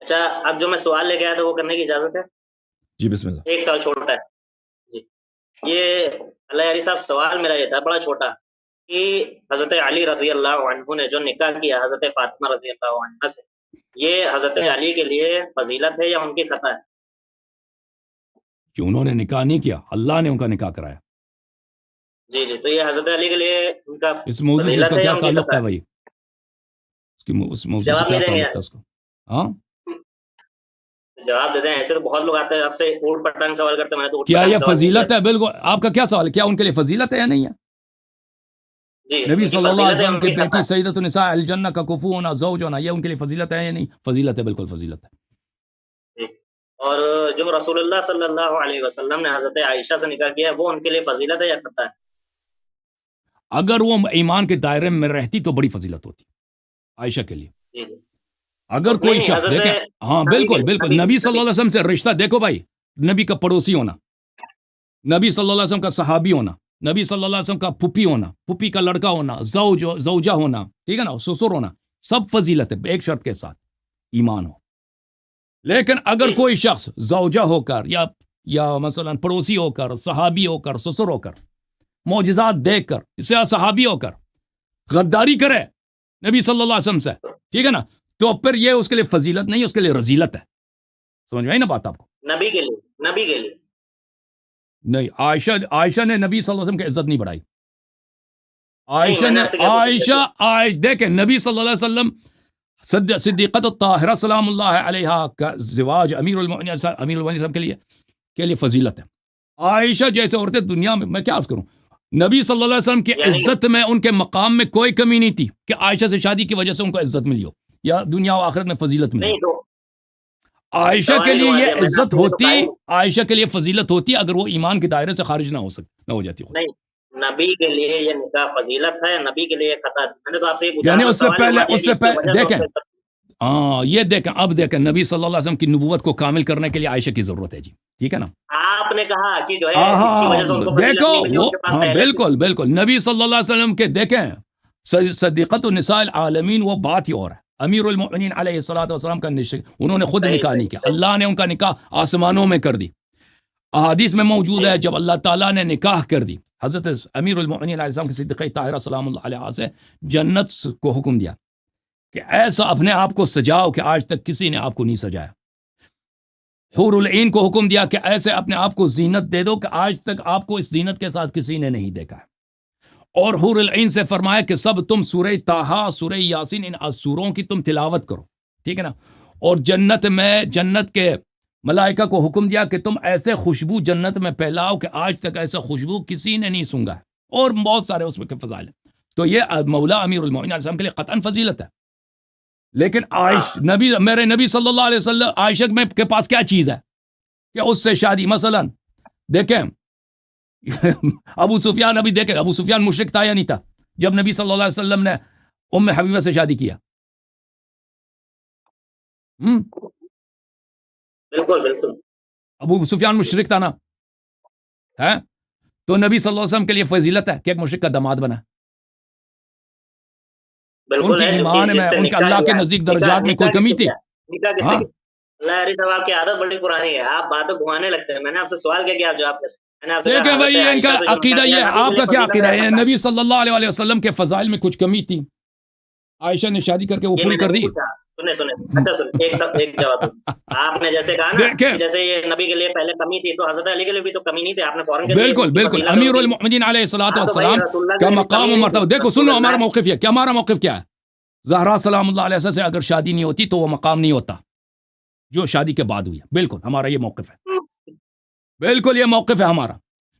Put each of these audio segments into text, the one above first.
اچھا اب جو میں سوال لے کے آیا تھا وہ کرنے کی اجازت ہے؟ جی بسم اللہ. 1 سال چھوٹا ہے جی. یہ اللہ یاری صاحب سوال میرا یہ تھا بڑا چھوٹا کہ حضرت علی رضی اللہ عنہ نے جو نکاح کیا حضرت فاطمہ رضی اللہ عنہ سے، یہ حضرت علی کے لیے فضیلت ہے یا ان کی خطا ہے؟ کہ انہوں نے نکاح نہیں کیا، اللہ نے ان کا نکاح کرایا. جی جی، تو یہ حضرت علی کے لیے ان کا اس موضوع سے اس فضیلت کا ہے یا کیا ان کی تعلق خطا ہے ہے؟ بھائی؟ اس موضوع سے جواب کیا نہیں دیں گے تعلق تھا اس کو؟ ہاں جواب دے دیں. ایسے تو بہت لوگ آتے ہیں آپ سے اوٹ پٹانگ سوال کرتے ہیں، میں نے تو اوٹ کیا پٹانگ یہ سوال نہیں فضیلت کیا. ہے؟ بالکل. آپ کا کیا سوال ہے؟ کیا ان کے لیے فضیلت ہے یا نہیں ہے؟ جی نبی ان کی صلی اللہ علیہ فضیلت ہے وسلم ان کی کی خطا بیٹی ہے. سیدۃ النساء الجنہ کا کفو ہونا، زوج ہونا، یہ ان کے لیے فضیلت ہے یا نہیں؟ فضیلت ہے، بالکل فضیلت ہے. جی. اور جو رسول اللہ صلی اللہ علیہ وسلم نے حضرت عائشہ سے نکاح کیا ہے وہ ان کے لیے فضیلت ہے یا خطا ہے؟ اگر وہ ایمان کے دائرے میں رہتی تو بڑی فضیلت ہوتی عائشہ کے لیے. جی جی. اگر کوئی نہیں شخص حضرت دیکھیں، ہاں نبی بالکل بالکل، نبی صلی اللہ علیہ وسلم سے رشتہ دیکھو بھائی، نبی کا پڑوسی ہونا، نبی صلی اللہ علیہ وسلم کا صحابی ہونا، نبی صلی اللہ علیہ وسلم کا پھپھی ہونا، پھپھی کا لڑکا ہونا، زوجہ ہونا، ٹھیک ہے نا، سسر ہونا، سب فضیلت ہے ایک شرط کے ساتھ، ایمان ہو. لیکن اگر کوئی شخص زوجہ ہو کر یا مثلا پڑوسی ہو کر، صحابی ہو کر، سسر ہو کر، معجزات دیکھ کر، اس سے صحابی ہو کر غداری کرے نبی صلی اللہ علیہ وسلم سے، ٹھیک ہے نا، تو پھر یہ اس کے لیے فضیلت نہیں، اس کے لیے رذیلت ہے. سمجھ میں آئی نا بات آپ کو؟ نبی کے لیے نہیں، عائشہ نے نبی صلی اللہ علیہ وسلم کی عزت نہیں بڑھائی. نہیں، میں نے آپ سے کیا پوچھا؟ دیکھیں نبی صلی اللہ علیہ وسلم صدیقت الطاہرہ سلام اللہ علیہا کا زواج امیر المؤمنین کے لیے فضیلت ہے. عائشہ جیسے عورتیں دنیا میں کیا عرض کروں، نبی صلی اللہ علیہ وسلم کی عزت میں، ان کے مقام میں کوئی کمی نہیں تھی کہ عائشہ سے شادی کی وجہ سے ان کو عزت ملی ہو یا دنیا و آخرت میں فضیلت ملی. نہیں تو عائشہ کے سوال لیے جو آ یہ گیا، میں نے عزت آپ کو ہوتی، بتایا. عائشہ کے لیے فضیلت ہوتی اگر وہ ایمان کے دائرے سے خارج نہ ہو جاتی. نہیں، نبی کے لیے یہ نکاح فضیلت ہے، نبی کے لیے یہ خطا ہے. میں نے تو آپ سے یہ پوچھا یعنی نا، اس سے سوال یہ ہوا کہ اس کی پہلے وجہ سے دیکھیں، ان کو یہ دیکھیں، اب دیکھیں نبی صلی اللہ علیہ وسلم کی نبوت کو کامل کرنے کے لیے عائشہ کی ضرورت ہے جی، ٹھیک ہے نا. آپ نے کہا کہ جو ہے اس کی وجہ سے ان کو فضیلت دیکھو نہیں ملی، ان کے پاس پہلے تھی. بالکل بالکل، نبی صلی اللہ علیہ وسلم کے دیکھیں صدیقت النساء العالمین، وہ بات ہی اور ہے. امیر المؤمنین علیہ الصلوۃ والسلام کا انہوں نے خود نکاح نہیں کیا، اللہ نے ان کا نکاح آسمانوں میں کر دی. احادیث میں موجود ہے جب اللہ تعالیٰ نے نکاح کر دی حضرت امیر المؤمنین علیہ السلام کی صدیقہ طاہرہ سلام اللہ علیہا سے، جنت کو حکم دیا کہ ایسا اپنے آپ کو سجاؤ کہ آج تک کسی نے آپ کو نہیں سجایا. حور العین کو حکم دیا کہ ایسے اپنے آپ کو زینت دے دو کہ آج تک آپ کو اس زینت کے ساتھ کسی نے نہیں دیکھا ہے. اور حور العین سے فرمایا کہ سب تم سورہ طٰہٰ، سورہ یاسین، ان سوروں کی تم تلاوت کرو، ٹھیک ہے نا. اور جنت کے ملائکہ کو حکم دیا کہ تم ایسے خوشبو جنت میں پھیلاؤ کہ آج تک ایسا خوشبو کسی نے نہیں سونگا ہے. اور بہت سارے اس میں کے فضائل ہیں. تو یہ مولا امیر المؤمنین علیہ السلام کے لیے قطعاً فضیلت ہے. لیکن میرے نبی صلی اللہ علیہ وسلم عائشہ کے پاس کیا چیز ہے کہ اس سے شادی، مثلا دیکھیں ابو سفیان، ابھی دیکھیں ابو سفیان مشرک تھا یا نہیں تھا جب نبی صلی اللہ علیہ وسلم نے ام حبیبہ سے شادی کیا؟ بالکل بالکل، ابو سفیان مشرک تھا نا، ہے؟ تو نبی صلی اللہ علیہ وسلم کے لیے فضیلت ہے کہ ایک مشرک کا داماد بنا. ان کے ایمان میں، ان کے اللہ کے نزدیک درجات میں کوئی کمی تھی؟ ہاں، اللہ علی صاحب آپ کی عادت بڑی پرانی ہے، آپ باتیں گھمانے لگتے ہیں. میں نے آپ سے سوال کیا کہ آپ جواب دیں. دیکھیں بھائی، ان کا عقیدہ یہ، آپ کا کیا عقیدہ ہے؟ نبی صلی اللہ علیہ وسلم کے فضائل میں کچھ کمی تھی، عائشہ نے شادی کر کے وہ پوری کر دی. اچھا سنیں، ایک جواب. آپ نے جیسے کہا نا، جیسے یہ نبی کے لیے پہلے کمی تھی تو حضرت علی کے لیے بھی تو کمی نہیں تھی، آپ نے فوراً بالکل بالکل، امیر المؤمنین علیہ الصلوۃ والسلام کا مقام و مرتبہ دیکھو. سنو ہمارا موقف یہ کیا، ہمارا موقف کیا ہے؟ زہرا سلام اللہ علیہ سے اگر شادی نہیں ہوتی تو وہ مقام نہیں ہوتا جو شادی کے بعد ہوئی ہے. بالکل ہمارا یہ موقف ہے، بالکل یہ موقف ہے ہمارا.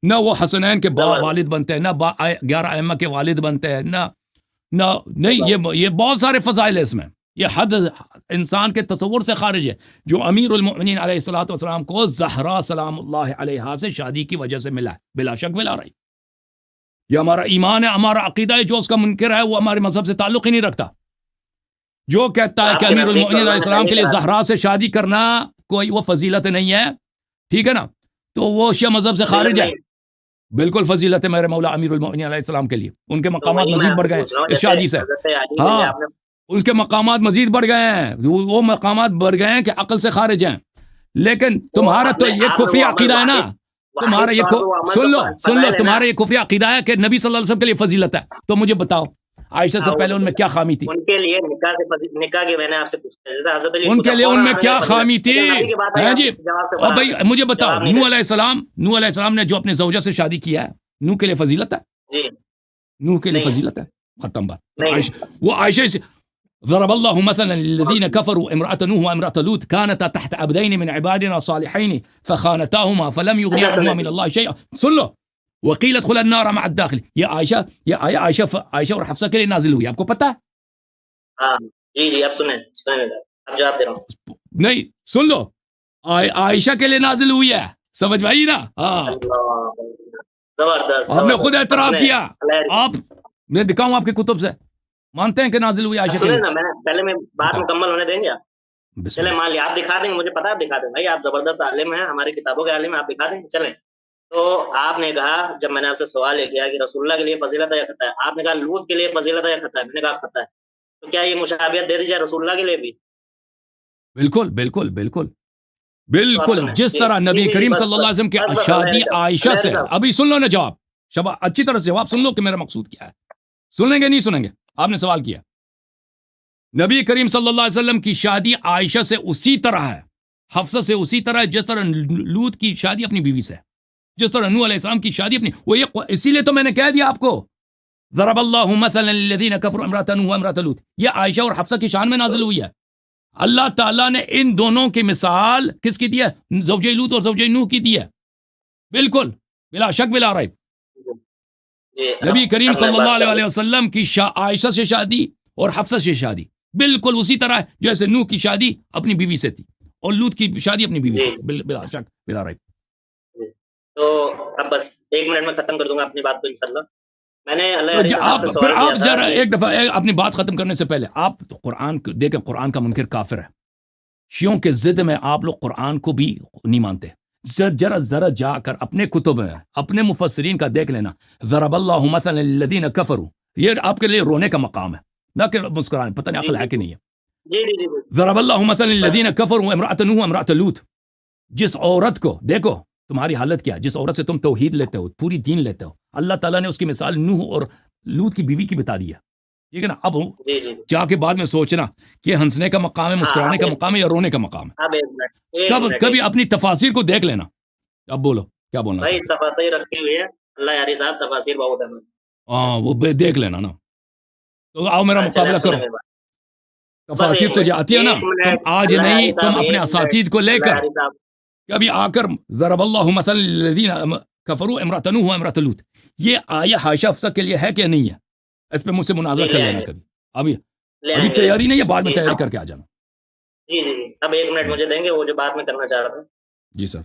نہ وہ حسنین کے والد بنتے ہیں، نہ 11 ائمہ کے والد بنتے ہیں، نہیں، یہ بہت سارے فضائل ہیں اس میں. یہ حد انسان کے تصور سے خارج ہے. جو امیر المؤمنین علیہ الصلوۃ والسلام کو زہرا سلام اللہ علیہا سے شادی کی وجہ سے ملا ہے، بلا شک ملا رہی. یہ ہمارا ایمان ہے، ہمارا عقیدہ ہے. جو اس کا منکر ہے وہ ہمارے مذہب سے تعلق ہی نہیں رکھتا. جو کہتا ہے کہ امیر المؤمنین علیہ السلام کے لیے زہرا سے شادی کرنا کوئی وہ فضیلت نہیں ہے، ٹھیک ہے نا، تو وہ شیعہ مذہب سے خارج ہے. بالکل فضیلت ہے میرے مولا امیر المؤمنین علیہ السلام کے لیے. ان کے مقامات مزید بڑھ گئے اس شادی سے. ہاں اس کے مقامات مزید بڑھ گئے ہیں، وہ مقامات بڑھ گئے ہیں کہ عقل سے خارج ہیں. لیکن تمہارا تو یہ کفری عقیدہ ہے نا، تمہارا یہ سن لو تمہارا یہ کفری عقیدہ ہے کہ نبی صلی اللہ علیہ وسلم کے لیے فضیلت ہے. تو مجھے بتاؤ عائشہ سے پہلے ان میں کیا خامی تھی؟ ان کے لیے نکاح کی میں نے آپ سے پوچھا، جیسے حضرت علی ان کے لیے ان میں کیا خامی تھی؟ جی اور بھائی مجھے بتاؤ، نوح علیہ السلام نے جو اپنے زوجہ سے شادی کیا ہے، نوح کے لیے فضیلت ہے؟ جی نوح کے لیے فضیلت ہے، ختم بات. وہ عائشہ سے ضرب الله مثلا للذين كفروا امرأة نوح وامرأة لوط كانتا تحت عبدين من عبادنا صالحين فخانتاهما فلم يغنيا عنهما من الله شيئا. سن لو وقيل ادخل النار مع الداخل. یہ عائشہ اور حفصہ کے لیے نازل ہوئی، آپ کو پتہ ہے؟ ہاں جی اب سنیں اب جواب دے رہا ہوں. نہیں سن لو، عائشہ کے لیے نازل ہوئی ہے، سمجھ بھائی نا؟ ہاں زبردست، آپ نے خود اعتراف کیا. آپ میں دکھاؤں آپ کی کتب سے، مانتے ہیں کہ نازل ہوئی عائشہ کے لیے؟ میں پہلے میں بات مکمل ہونے دیں گے آپ؟ چلے مان لیا آپ دکھا دیں گے، مجھے پتا آپ دکھا دیں بھائی، آپ زبردست عالم ہیں، ہماری کتابوں کے عالم ہیں، آپ دکھا دیں گے. چلیں، تو آپ نے کہا، جب میں نے آپ سے سوال یہ کیا کہ رسول اللہ کے لیے فضیلت ہے یا خطا ہے، آپ نے کہا لوط کے لیے فضیلت ہے یا خطا ہے، میں نے کہا خطا ہے. تو کیا یہ مشابہت دے دی جائے رسول اللہ کے لیے بھی؟ بالکل بالکل بالکل بالکل. جس طرح نبی کریم صلی اللہ علیہ وسلم کی شادی عائشہ سے، ابھی سن لو نا جواب، شباب اچھی طرح سے جواب سن لو کہ میرا مقصود کیا ہے. سنیں گے نہیں سنیں گے؟ آپ نے سوال کیا، نبی کریم صلی اللہ علیہ وسلم کی شادی عائشہ سے اسی طرح ہے، حفصہ سے اسی طرح ہے جس طرح لوط کی شادی اپنی بیوی سے، جس طرح نوح علیہ السلام کی شادی اپنی. وہ یہ اسی لیے تو میں نے کہہ دیا آپ کو، ضرب اللہ مثلا للذین کفروا امرأة نوح وامرأة لوط، یہ عائشہ اور حفصہ کی شان میں نازل ہوئی ہے. اللہ تعالیٰ نے ان دونوں کی مثال کس کی دی ہے؟ زوجہ لوط اور زوجہ نوح کی دی ہے، بالکل بلا شک بلا ریب. نبی کریم صلی اللہ علیہ وسلم کی عائشہ سے شادی اور حفصہ سے شادی بالکل اسی طرح ہے جیسے نوح کی شادی اپنی بیوی سے تھی اور لوط کی شادی اپنی بیوی سے تھی، بلا شک بلا ریب. تو اب بس 1 منٹ میں ختم کر دوں گا اپنی بات کو انشاءاللہ. میں نے آپ ذرا ایک دفعہ اپنی بات ختم کرنے سے پہلے آپ قرآن دیکھیں، قرآن کا منکر کافر ہے. شیعوں کے ضد میں آپ لوگ قرآن کو بھی نہیں مانتے. ذرا جا کر اپنے کتب میں اپنے مفسرین کا دیکھ لینا. ضرب اللہ مثلا للذین کفروا، یہ آپ کے لیے رونے کا مقام ہے نہ کہ مسکرانے. پتہ نہیں عقل ہے کہ نہیں ہے. جی ضرب اللہ مثلا للذین کفروا امرأة نوح وامرأة لوط. جس عورت کو دیکھو، تمہاری حالت کیا ہے، جس عورت سے تم توحید لیتے ہو، پوری دین لیتے ہو، اللہ تعالیٰ نے اس کی مثال نوح اور لوط کی بیوی کی بتا دی ہے. ٹھیک ہے نا؟ اب جا کے بعد میں سوچنا کہ ہنسنے کا مقام ہے، مسکرانے کا مقام ہے یا رونے کا مقام ہے. کبھی اپنی تفاسیر کو دیکھ لینا. اب بولو کیا بولنا بھائی؟ تفاسیر رکھی ہوئی ہے اللہ یاری صاحب، تفاسیر بہت ہے. ہاں وہ دیکھ لینا نا. تو آؤ میرا مقابلہ کرو. تفاسیر تو جاتی ہے نا، تم آج نہیں، تم اپنے اساتید کو لے کر کبھی آ کر ضرب اللہ مثلا للذین کفروا امرأة نوح وامرأة لوط، یہ آیا عائشہ حفصہ کے لیے ہے کہ نہیں ہے؟ اس پہ مجھ سے مناظرہ کر لینا کبھی. ابھی تیاری نہیں ہے، بعد میں تیاری کر کے آ جانا. جی اب 1 منٹ مجھے دیں گے، وہ جو بات میں کرنا چاہ رہا تھا. جی سر.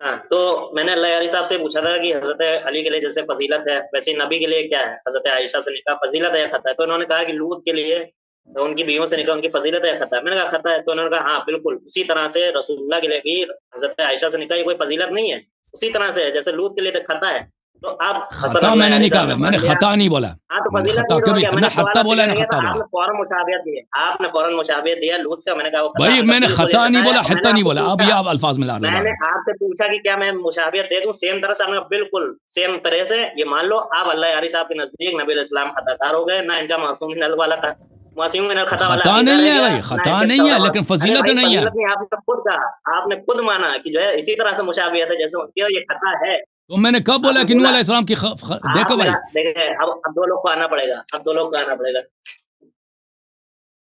ہاں، تو میں نے اللہ یاری صاحب سے پوچھا تھا کہ حضرت علی کے لیے جیسے فضیلت ہے ویسے نبی کے لیے کیا ہے، حضرت عائشہ سے نکاح فضیلت ہے یا خطا ہے؟ تو انہوں نے کہا کہ لوط کے لیے ان کی بیویوں سے نکاح ان کی فضیلت ہے یا خطا ہے. میں نے کہا خطا ہے. تو انہوں نے کہا ہاں بالکل اسی طرح سے رسول اللہ کے لیے بھی حضرت عائشہ سے نکاح یہ کوئی فضیلت نہیں ہے، اسی طرح سے جیسے لوط کے لیے تو خطا ہے. تو آپ خطا میں نے نہیں کہا، میں نے خطا نہیں بولا. ہاں تو فضیلت نہ خطا بولا نہ خطا بولا. آپ نے فوراً مشابہت دیا لوط سے. میں نے کہا بھائی میں نے خطا نہیں بولا، خطا نہیں بولا. اب یہ آپ الفاظ ملا رہے ہیں. میں نے آپ سے پوچھا کہ کیا میں مشابہت دے دوں سیم طرح سے؟ آپ نے بالکل سیم طرح سے. یہ مان لو آپ اللہ یاری صاحب کے نزدیک نبی علیہ السلام خطا کار ہو گئے، نہ ان کا معصوم من والا تھا، معصوم من خطا والا خطا نہیں ہے بھائی، خطا نہیں ہے لیکن فضیلت نہیں ہے. آپ نے خود کہا، آپ نے خود مانا کہ جو ہے اسی طرح سے مشابہت ہے جیسے یہ خطا ہے. تو میں نے کب بولا کہ نوح علیہ السلام کی دیکھو بھائی، اب 2 لوگ کو آنا پڑے گا.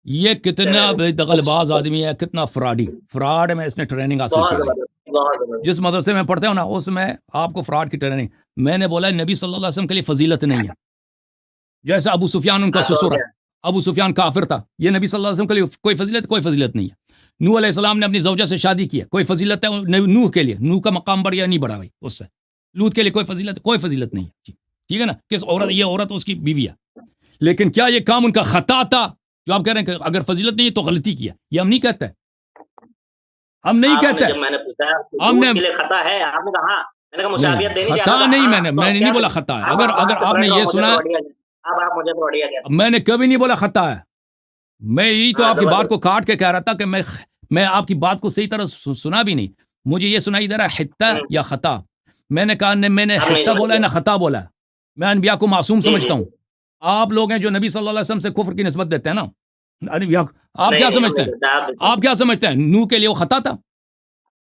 یہ کتنا دغل باز آدمی ہے، کتنا فراڈ میں اس نے ٹریننگ حاصل کی. جس مدرسے میں پڑھتے ہو نا اس میں آپ کو فراڈ کی ٹریننگ. میں نے بولا نبی صلی اللہ علیہ وسلم کے لیے فضیلت نہیں ہے، جیسا ابو سفیان ان کا سسر ہے. ابو سفیان کافر تھا، یہ نبی صلی اللہ علیہ وسلم کے لیے کوئی فضیلت نہیں ہے. نوح علیہ السلام نے اپنی زوجہ سے شادی کی ہے، کوئی فضیلت ہے نوح کے لیے؟ نوح کا مقام بڑھ یا نہیں بڑھا بھائی اس سے؟ لوط کے لیے کوئی فضیلت نہیں ہے. ٹھیک ہے نا؟ کس عورت، یہ عورت اس کی بیوی ہے. لیکن کیا یہ کام ان کا خطا تھا جو آپ کہہ رہے ہیں کہ اگر فضیلت نہیں ہے تو غلطی کیا؟ یہ ہم نہیں کہتے، ہم نہیں کہتے. میں نے پوچھا ہم نے خطا ہے، آپ نے کہا ہاں. میں نے کہا مشابہت دینی چاہیے. خطا نہیں، میں نے نہیں بولا خطا ہے. اگر آپ نے یہ سنا، اب آپ مجھے توڑیے گیا. میں نے کبھی نہیں بولا خطا ہے. میں یہی تو ہاں، آپ کی بات زبردست. کو کاٹ کے کہہ رہا تھا کہ میں آپ کی بات کو صحیح طرح سنا بھی نہیں. مجھے یہ سنائی دے رہا ہے حتہ یا خطا. میں نے کہا میں نے آپ نہیں حتہ بولا ہے سمجھ نہ خطا بولا ہے. میں انبیاء کو معصوم جی سمجھتا ہوں. آپ لوگ ہیں جو نبی صلی اللہ علیہ وسلم سے کفر کی نسبت دیتے ہیں نا. انبیاء آپ نہیں کیا نہیں ہم سمجھتے نہیں ہیں؟ کرتے. آپ آپ کیا سمجھتے ہیں نوح کے لیے وہ خطا تھا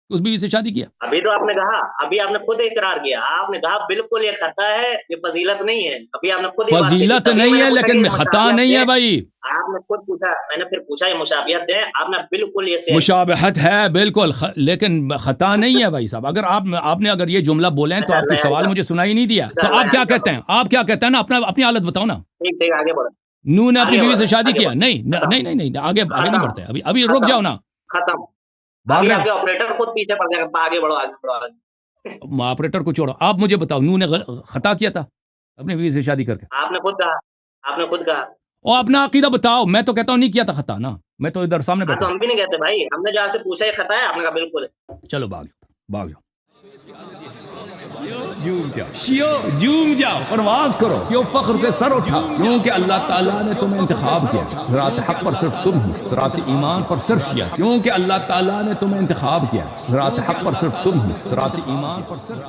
اس بیوی سے شادی کیا؟ ابھی تو آپ نے کہا, ابھی آپ نے خود اقرار کیا, آپ نے کہا بالکل یہ خطا ہے, یہ فضیلت نہیں ہے. ابھی آپ نے خود یہ بات کہی, فضیلت تبھی نہیں میں نے ہے پوچھا کہ لیکن یہ خطا مشابہت نہیں ہے. ہے بھائی. آپ نے خود پوچھا, میں نے پھر پوچھا یہ مشابہت ہے, آپ نے بالکل یہ سیم. مشابہت ہے بالکل لیکن خطا نہیں ہے بھائی صاحب. اگر آپ نے اگر یہ جملہ بولے ہیں تو اچھا آپ کوئی اللہ سوال صاحب, مجھے سنائی نہیں دیا. اچھا تو اللہ آپ کیا صاحب, کہتے ہیں؟ آپ کیا کہتے ہیں نا اپنی حالت بتاؤ نا. ٹھیک ٹھیک آگے بڑھو. نوح نے اپنی آگے بیوی بڑھو, سے شادی آگے کیا؟ بڑھو. نہیں ختم نہیں نہیں نہیں آگے نہیں ختم بڑھتے. ابھی رک ختم جاؤ نا. ختم. بھاگ ابھی رہے آپ کے ہیں. آپریٹر خود پیچھے پڑ جائے گا. آگے بڑھو آگے بڑھو آگے. آپریٹر کو چھوڑو. آپ مجھے بتاؤ نوح نے خطا کیا تھا اپنی بیوی سے شادی کر کے؟ آپ نے خود کہا, آپ نے خود کہا. اور اپنا عقیدہ بتاؤ. میں تو کہتا ہوں نہیں کیا تھا خطا نا. میں تو ادھر سامنے ہاں بیٹھا تو ہم بھی نہیں کہتے بھائی, ہم نے جو آپ سے پوچھا یہ خطا ہے, آپ نے کہا بالکل ہے. چلو بھاگ جاؤ. جوم جاؤ پرواز کرو. کیوں فخر سے سر اٹھا؟ کیونکہ اللہ تعالیٰ نے تمہیں انتخاب کیا. صراط حق پر صرف تم ہو. صراط ایمان پر صرف کیا. کیونکہ اللہ تعالیٰ نے تمہیں انتخاب کیا. صراط حق پر صرف تم ہو. صراط ایمان پر صرف